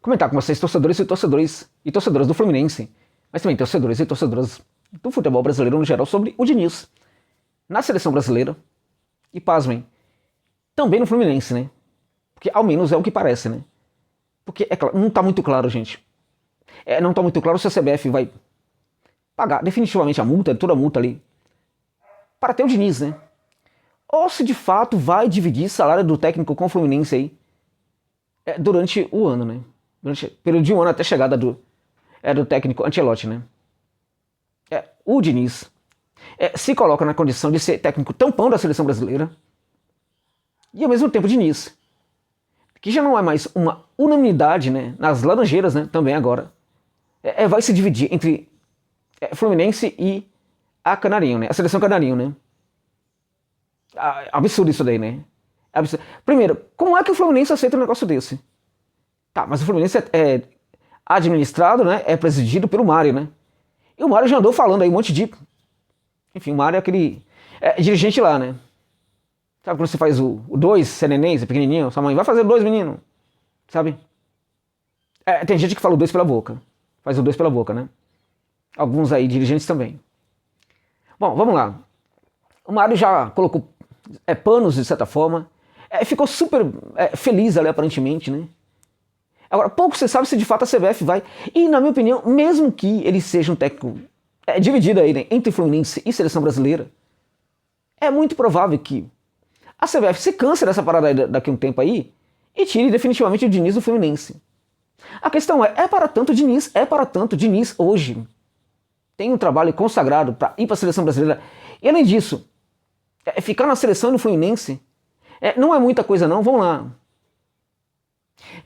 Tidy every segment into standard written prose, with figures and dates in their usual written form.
comentar com vocês, torcedores e torcedoras do Fluminense, mas também torcedores e torcedoras do futebol brasileiro no geral, sobre o Diniz na seleção brasileira e, pasmem, também no Fluminense, né? Porque ao menos é o que parece, né? Porque, é claro, não tá muito claro, gente. Não tá muito claro se a CBF vai pagar definitivamente a multa, toda a multa ali, para ter o Diniz, né? Ou se de fato vai dividir salário do técnico com o Fluminense aí durante o ano, né? Durante o período de um ano até a chegada do técnico Ancelotti, né? O Diniz se coloca na condição de ser técnico tampão da seleção brasileira e ao mesmo tempo Diniz, que já não é mais uma unanimidade, né, nas laranjeiras, né, também agora, vai se dividir entre Fluminense e a Canarinho, né, a seleção Canarinho, né. Absurdo isso daí, né. Absurdo. Primeiro, como é que o Fluminense aceita um negócio desse? Tá, mas o Fluminense é administrado, né, é presidido pelo Mário, né. E o Mário já andou falando aí um monte de... Enfim, o Mário é aquele dirigente lá, né. Sabe quando você faz o 2, você é neném, você é pequenininho, sua mãe vai fazer o 2, menino. Sabe? Tem gente que fala o 2 pela boca. Faz o 2 pela boca, né? Alguns aí, dirigentes também. Bom, vamos lá. O Mário já colocou panos, de certa forma. Ficou super feliz ali, aparentemente, né? Agora, pouco você sabe se de fato a CBF vai. E, na minha opinião, mesmo que ele seja um técnico dividido aí, né, entre Fluminense e Seleção Brasileira, é muito provável que a CBF se cansa dessa parada daqui a um tempo aí e tire definitivamente o Diniz do Fluminense. A questão é para tanto Diniz? É para tanto Diniz hoje tem um trabalho consagrado para ir para a seleção brasileira. E além disso, ficar na seleção do Fluminense não é muita coisa não, vamos lá.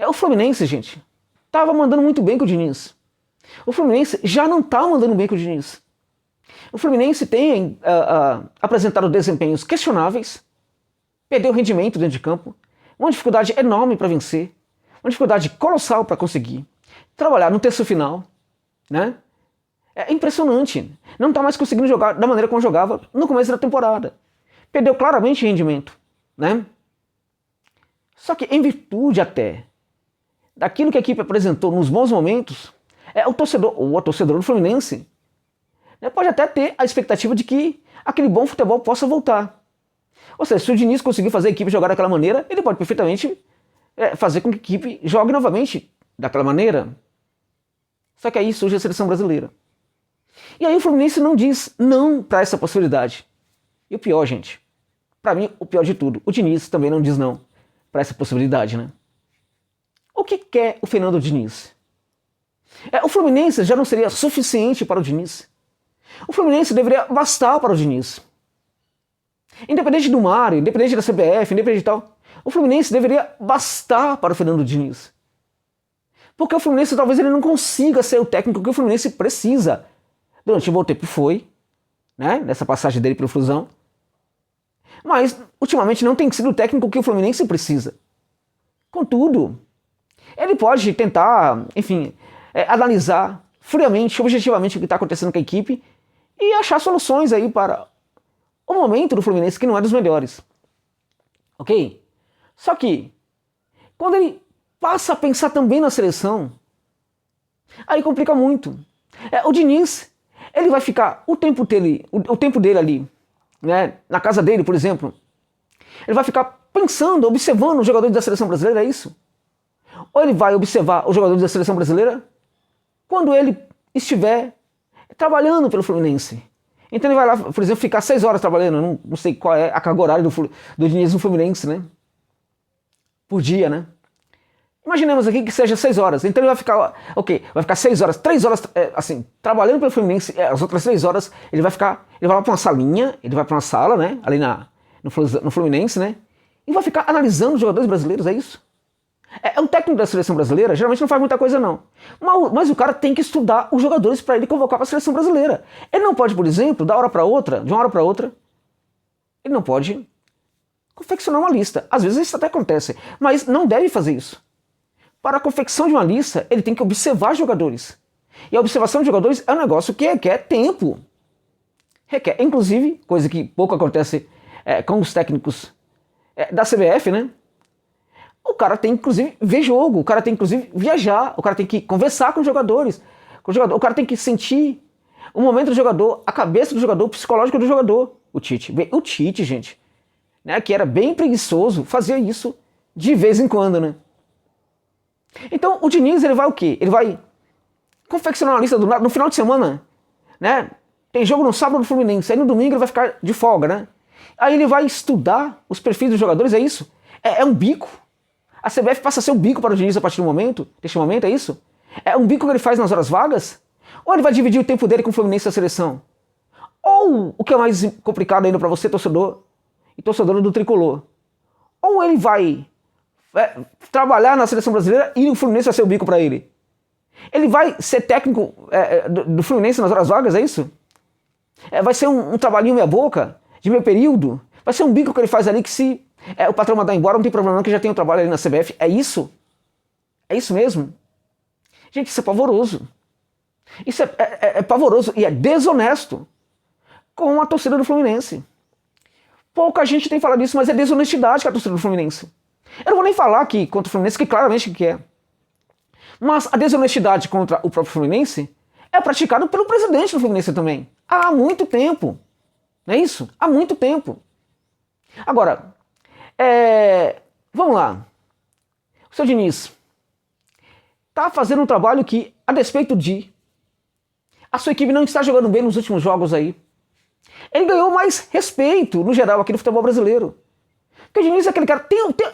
O Fluminense, gente, tava mandando muito bem com o Diniz. O Fluminense já não tá mandando bem com o Diniz. O Fluminense tem apresentado desempenhos questionáveis, perdeu o rendimento dentro de campo, uma dificuldade enorme para vencer, uma dificuldade colossal para conseguir trabalhar no terço final, né? É impressionante. Não está mais conseguindo jogar da maneira como jogava no começo da temporada. Perdeu claramente rendimento, né? Só que em virtude até daquilo que a equipe apresentou nos bons momentos, o torcedor ou a torcedora do Fluminense pode até ter a expectativa de que aquele bom futebol possa voltar. Ou seja, se o Diniz conseguir fazer a equipe jogar daquela maneira, ele pode perfeitamente fazer com que a equipe jogue novamente daquela maneira. Só que aí surge a seleção brasileira. E aí o Fluminense não diz não para essa possibilidade. E o pior, gente, para mim o pior de tudo, o Diniz também não diz não para essa possibilidade, né? O que quer o Fernando Diniz? O Fluminense já não seria suficiente para o Diniz. O Fluminense deveria bastar para o Diniz. Independente do Mário, independente da CBF, independente de tal, o Fluminense deveria bastar para o Fernando Diniz. Porque o Fluminense talvez ele não consiga ser o técnico que o Fluminense precisa. Durante um bom tempo foi, né, nessa passagem dele pelo Flusão. Mas, ultimamente, não tem sido o técnico que o Fluminense precisa. Contudo, ele pode tentar, enfim, analisar friamente, objetivamente o que está acontecendo com a equipe e achar soluções aí para o momento do Fluminense que não é dos melhores. Ok? Só que, quando ele passa a pensar também na seleção, aí complica muito. O Diniz, ele vai ficar o tempo dele ali, né, na casa dele, por exemplo, ele vai ficar pensando, observando os jogadores da seleção brasileira, é isso? Ou ele vai observar os jogadores da seleção brasileira quando ele estiver trabalhando pelo Fluminense? Então ele vai lá, por exemplo, ficar 6 horas trabalhando, não sei qual é a carga horária do Diniz no Fluminense, né? Por dia, né? Imaginemos aqui que seja 6 horas. Então ele vai ficar, vai ficar 6 horas, 3 horas, assim, trabalhando pelo Fluminense, as outras 3 horas ele vai lá para uma salinha, ele vai para uma sala, né? Ali no Fluminense, né? E vai ficar analisando os jogadores brasileiros, é isso? Um técnico da seleção brasileira geralmente não faz muita coisa não. Mas o cara tem que estudar os jogadores para ele convocar para a seleção brasileira. Ele não pode, por exemplo, de uma hora para outra, ele não pode confeccionar uma lista. Às vezes isso até acontece, mas não deve fazer isso. Para a confecção de uma lista, ele tem que observar jogadores. E a observação de jogadores é um negócio que requer tempo. Requer, inclusive, coisa que pouco acontece com os técnicos da CBF, né? O cara tem, inclusive, ver jogo, o cara tem, inclusive, viajar, o cara tem que conversar com os jogadores, o cara tem que sentir o momento do jogador, a cabeça do jogador, o psicológico do jogador. O Tite, gente, né, que era bem preguiçoso, fazia isso de vez em quando, né? Então, o Diniz, ele vai o quê? Ele vai confeccionar uma lista no final de semana, né? Tem jogo no sábado do Fluminense, aí no domingo ele vai ficar de folga, né? Aí ele vai estudar os perfis dos jogadores, é isso? É um bico. A CBF passa a ser um bico para o Diniz a partir deste momento, é isso? É um bico que ele faz nas horas vagas? Ou ele vai dividir o tempo dele com o Fluminense e a seleção? Ou, o que é mais complicado ainda para você, torcedor e torcedora do Tricolor, ou ele vai trabalhar na seleção brasileira e o Fluminense vai ser o bico para ele? Ele vai ser técnico do Fluminense nas horas vagas, é isso? Vai ser um trabalhinho meia boca, de meio período? Vai ser um bico que ele faz ali que se o patrão mandar embora, não tem problema não, que já tem um trabalho ali na CBF. É isso? É isso mesmo? Gente, isso é pavoroso. Isso é pavoroso e é desonesto com a torcida do Fluminense. Pouca gente tem falado isso, mas é desonestidade com a torcida do Fluminense. Eu não vou nem falar aqui contra o Fluminense, que claramente que é. Mas a desonestidade contra o próprio Fluminense é praticada pelo presidente do Fluminense também. Há muito tempo. Não é isso? Há muito tempo. Agora, vamos lá. O seu Diniz está fazendo um trabalho que, a despeito de a sua equipe não está jogando bem nos últimos jogos aí, ele ganhou mais respeito, no geral, aqui no futebol brasileiro. Porque o Diniz é aquele cara...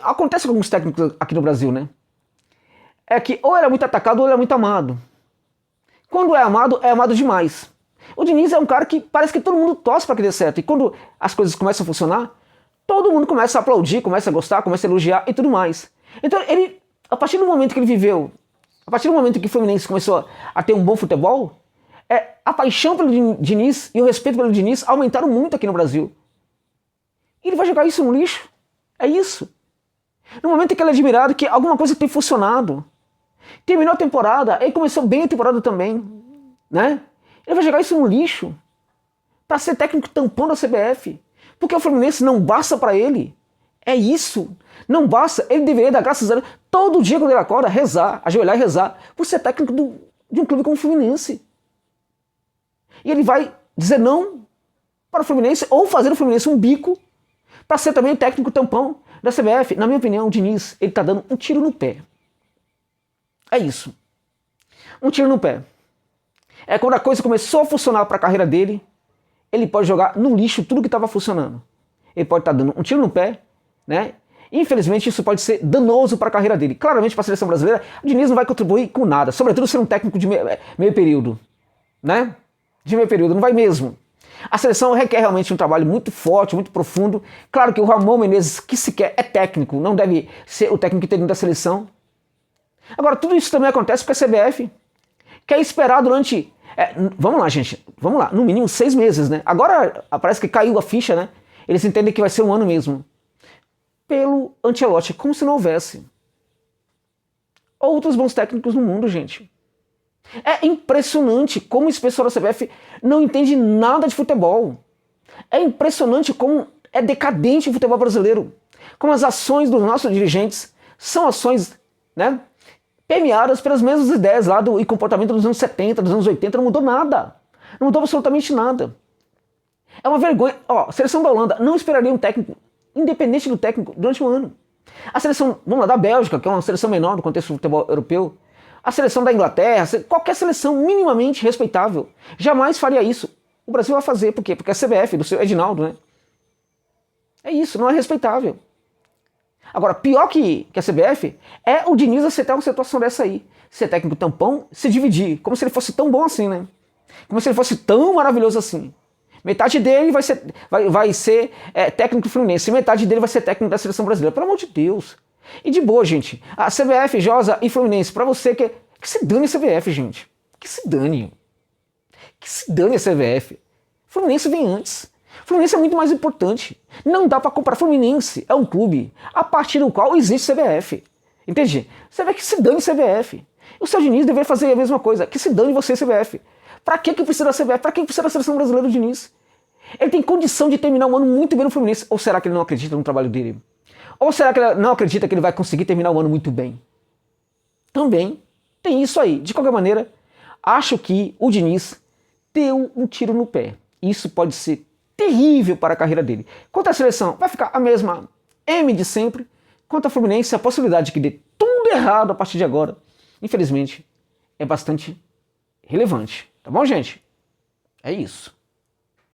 acontece com alguns técnicos aqui no Brasil, né? É que ou ele é muito atacado ou ele é muito amado. Quando é amado demais. O Diniz é um cara que parece que todo mundo torce para que dê certo. E quando as coisas começam a funcionar, todo mundo começa a aplaudir, começa a gostar, começa a elogiar e tudo mais. Então, ele, a partir do momento que ele viveu, a partir do momento que o Fluminense começou a ter um bom futebol, a paixão pelo Diniz e o respeito pelo Diniz aumentaram muito aqui no Brasil. E ele vai jogar isso no lixo. É isso. No momento em que ele é admirado, que alguma coisa tem funcionado. Terminou a temporada, ele começou bem a temporada também, né? Ele vai jogar isso no lixo para ser técnico tampão da CBF. Porque o Fluminense não basta para ele. É isso. Não basta. Ele deveria dar graças a Deus todo dia quando ele acorda, rezar, ajoelhar e rezar, por ser técnico de um clube como o Fluminense. E ele vai dizer não para o Fluminense ou fazer o Fluminense um bico para ser também o técnico tampão da CBF. Na minha opinião, o Diniz, ele está dando um tiro no pé. É isso. Um tiro no pé. É quando a coisa começou a funcionar para a carreira dele, ele pode jogar no lixo tudo que estava funcionando. Ele pode estar dando um tiro no pé, né? Infelizmente, isso pode ser danoso para a carreira dele. Claramente, para a seleção brasileira, o Diniz não vai contribuir com nada. Sobretudo ser um técnico de meio período, né? De meio período, não vai mesmo. A seleção requer realmente um trabalho muito forte, muito profundo. Claro que o Ramon Menezes, que sequer é técnico, não deve ser o técnico interino da seleção. Agora, tudo isso também acontece porque a CBF quer esperar durante... vamos lá, gente. Vamos lá. No mínimo 6 meses, né? Agora parece que caiu a ficha, né? Eles entendem que vai ser um ano mesmo. Pelo Ancelotti, como se não houvesse outros bons técnicos no mundo, gente. É impressionante como esse pessoal da CBF não entende nada de futebol. É impressionante como é decadente o futebol brasileiro. Como as ações dos nossos dirigentes são ações, né, permeadas pelas mesmas ideias lá e comportamento dos anos 70, dos anos 80, não mudou nada. Não mudou absolutamente nada. É uma vergonha. Ó, a seleção da Holanda não esperaria um técnico, independente do técnico, durante um ano. A seleção, vamos lá, da Bélgica, que é uma seleção menor no contexto do futebol europeu, a seleção da Inglaterra, qualquer seleção minimamente respeitável, jamais faria isso. O Brasil vai fazer, por quê? Porque a CBF, do seu Edinaldo, né? É isso, não é respeitável. Agora, pior que a CBF é o Diniz aceitar uma situação dessa aí. Ser técnico tampão, se dividir, como se ele fosse tão bom assim, né? Como se ele fosse tão maravilhoso assim. Metade dele vai ser técnico do Fluminense, metade dele vai ser técnico da seleção brasileira. Pelo amor de Deus. E de boa, gente. A CBF, Josa e Fluminense, pra você que se dane a CBF, gente. Que se dane. Que se dane a CBF. Fluminense vem antes. Fluminense é muito mais importante. Não dá pra comparar. Fluminense é um clube a partir do qual existe CBF. Entende? Você vê que se dane a CBF. O seu Diniz deveria fazer a mesma coisa. Que se dane você, CBF. Pra que precisa da CBF? Pra que precisa da seleção brasileira do Diniz? Ele tem condição de terminar um ano muito bem no Fluminense. Ou será que ele não acredita no trabalho dele? Ou será que ele não acredita que ele vai conseguir terminar o ano muito bem? Também tem isso aí. De qualquer maneira, acho que o Diniz deu um tiro no pé. Isso pode ser terrível para a carreira dele. Quanto à seleção, vai ficar a mesma M de sempre. Quanto à Fluminense, a possibilidade de que dê tudo errado a partir de agora, infelizmente, é bastante relevante. Tá bom, gente? É isso.